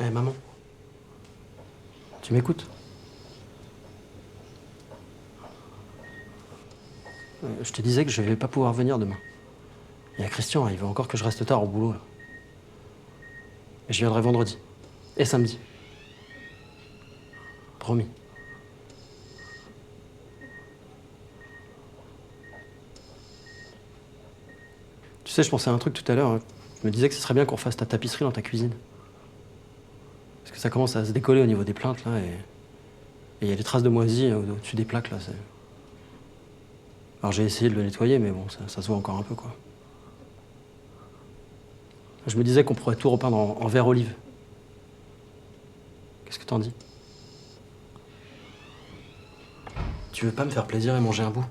Eh maman, tu m'écoutes? Je te disais que je vais pas pouvoir venir demain. Il y a Christian, il veut encore que je reste tard au boulot, là. Et je viendrai vendredi. Et samedi. Promis. Tu sais, je pensais à un truc tout à l'heure. Hein. Je me disais que ce serait bien qu'on fasse ta tapisserie dans ta cuisine. Parce que ça commence à se décoller au niveau des plaintes, là, et il y a des traces de moisis au-dessus des plaques, là. Alors j'ai essayé de le nettoyer, mais bon, ça se voit encore un peu, quoi. Je me disais qu'on pourrait tout repeindre en vert olive. Qu'est-ce que t'en dis? Tu veux pas me faire plaisir et manger un bout?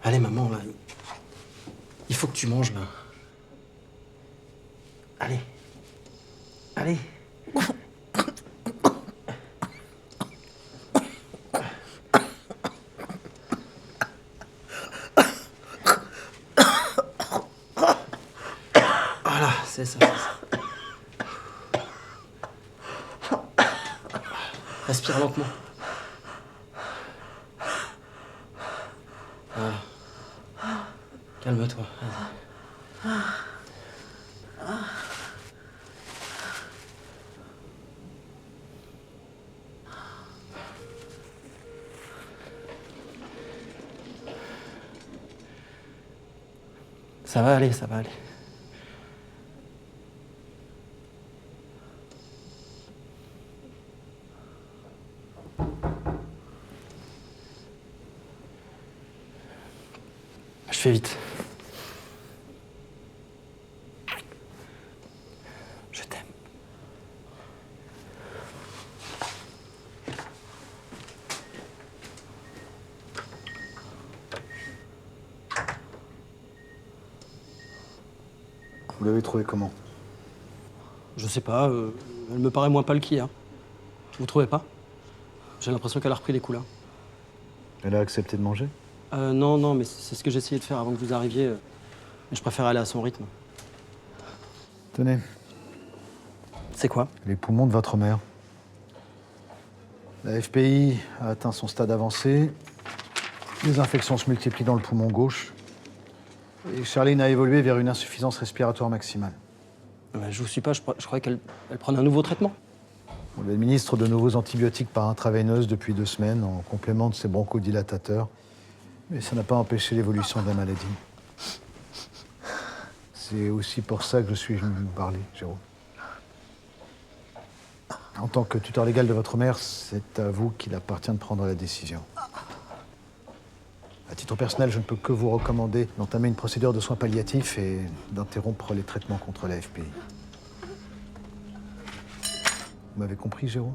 Allez, maman, là. Il faut que tu manges, là. Allez. Allez. Voilà, c'est ça, c'est ça. Respire lentement. Voilà. Calme-toi. Vas-y. Ça va aller, ça va aller. Je fais vite. Je t'aime. Vous l'avez trouvé comment? Je sais pas, elle me paraît moins pâle qu'hier. Vous trouvez pas? J'ai l'impression qu'elle a repris les couleurs. Elle a accepté de manger? Non, non, mais c'est ce que j'essayais de faire avant que vous arriviez. Mais je préfère aller à son rythme. Tenez, C'est quoi? les poumons de votre mère. La FPI a atteint son stade avancé. Les infections se multiplient dans le poumon gauche. Et Charline a évolué vers une insuffisance respiratoire maximale. Je vous suis pas, je croyais qu'elle prenait un nouveau traitement. On lui administre de nouveaux antibiotiques par intraveineuse depuis 2 semaines, en complément de ses bronchodilatateurs. Mais ça n'a pas empêché l'évolution de la maladie. C'est aussi pour ça que je suis venu vous parler, Jérôme. En tant que tuteur légal de votre mère, c'est à vous qu'il appartient de prendre la décision. À titre personnel, je ne peux que vous recommander d'entamer une procédure de soins palliatifs et d'interrompre les traitements contre la FPI. Vous m'avez compris, Jérôme?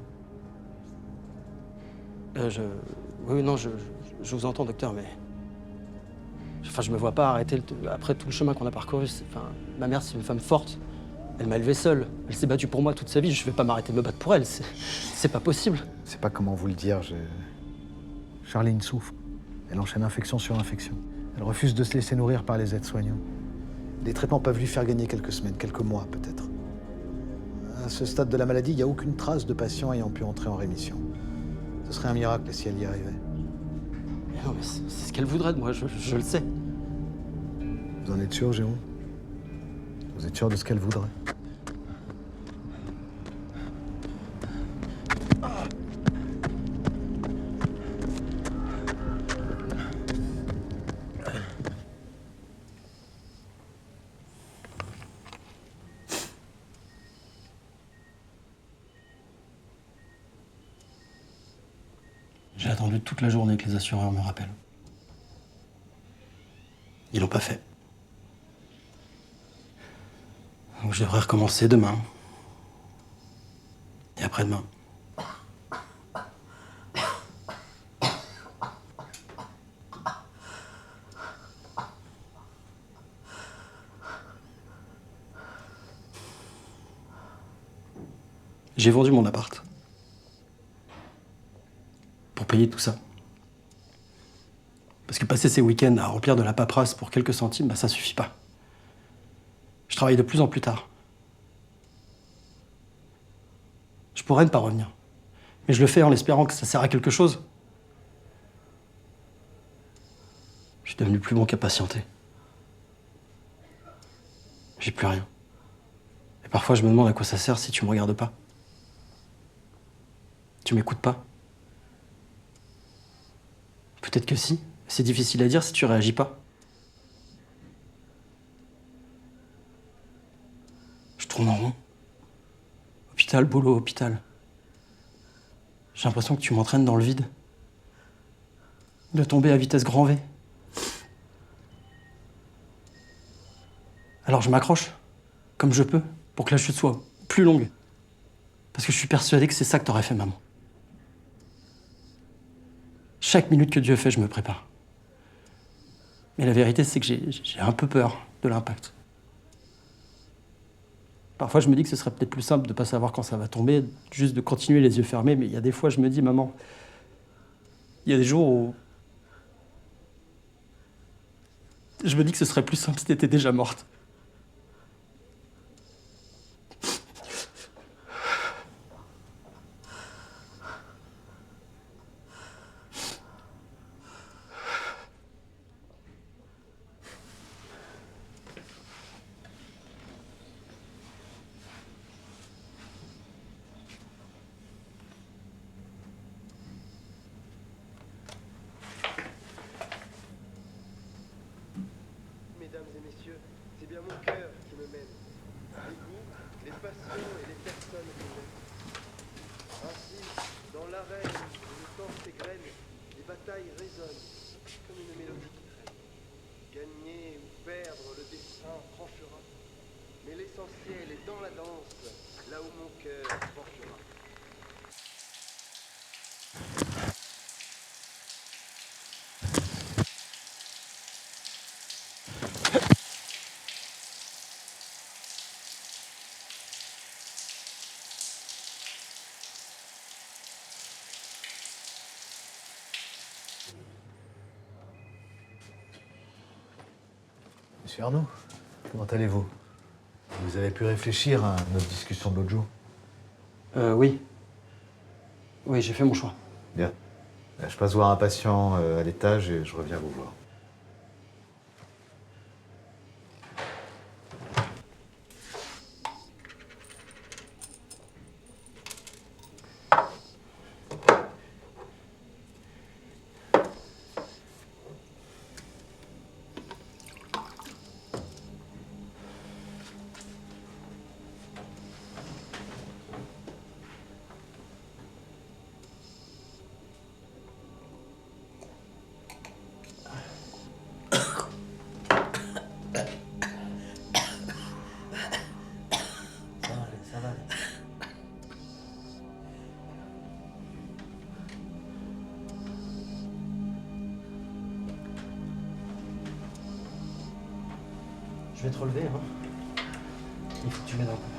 Oui, non, je vous entends, docteur, mais... Enfin, je me vois pas arrêter après tout le chemin qu'on a parcouru. Enfin, ma mère, c'est une femme forte. Elle m'a élevé seule. Elle s'est battue pour moi toute sa vie. Je vais pas m'arrêter de me battre pour elle. C'est pas possible. C'est pas comment vous le dire, Charline souffre. Elle enchaîne infection sur infection. Elle refuse de se laisser nourrir par les aides-soignants. Les traitements peuvent lui faire gagner quelques semaines, quelques mois peut-être. À ce stade de la maladie, il n'y a aucune trace de patient ayant pu entrer en rémission. Ce serait un miracle si elle y arrivait. Mais non, mais c'est ce qu'elle voudrait de moi, je le sais. Vous en êtes sûr, Jérôme? Vous êtes sûr de ce qu'elle voudrait? J'ai attendu toute la journée que les assureurs me rappellent. Ils l'ont pas fait. Donc je devrais recommencer demain. Et après-demain. J'ai vendu mon appart. payer tout ça. Parce que passer ces week-ends à remplir de la paperasse pour quelques centimes, bah ça suffit pas. Je travaille de plus en plus tard. Je pourrais ne pas revenir. Mais je le fais en espérant que ça sert à quelque chose. Je suis devenu plus bon qu'à patienter. J'ai plus rien. Et parfois, je me demande à quoi ça sert si tu me regardes pas. Tu m'écoutes pas. Peut-être que si. C'est difficile à dire si tu réagis pas. Je tourne en rond. Hôpital, boulot, hôpital. J'ai l'impression que tu m'entraînes dans le vide. De tomber à vitesse grand V. Alors je m'accroche, comme je peux, pour que la chute soit plus longue. Parce que je suis persuadé que c'est ça que t'aurais fait, maman. Chaque minute que Dieu fait, je me prépare. Mais la vérité, c'est que j'ai un peu peur de l'impact. Parfois, je me dis que ce serait peut-être plus simple de ne pas savoir quand ça va tomber, juste de continuer les yeux fermés, mais il y a des fois, je me dis, maman, il y a des jours où je me dis que ce serait plus simple si t'étais déjà morte. Mesdames et messieurs, c'est bien mon cœur qui me mène. Les goûts, les passions et les personnes que j'aime. Ainsi, dans l'arène où le temps s'égrène, les batailles résonnent comme une mélodie qui traîne. Gagner ou perdre, le destin tranchera. Mais l'essentiel est dans la danse, là où mon cœur tranchera. Monsieur Arnaud, comment allez-vous? Vous avez pu réfléchir à notre discussion de l'autre jour? Oui. Oui, j'ai fait mon choix. Bien. Je passe voir un patient à l'étage et je reviens vous voir. Ça va. Je vais te relever, hein. Il faut que tu m'aides un peu.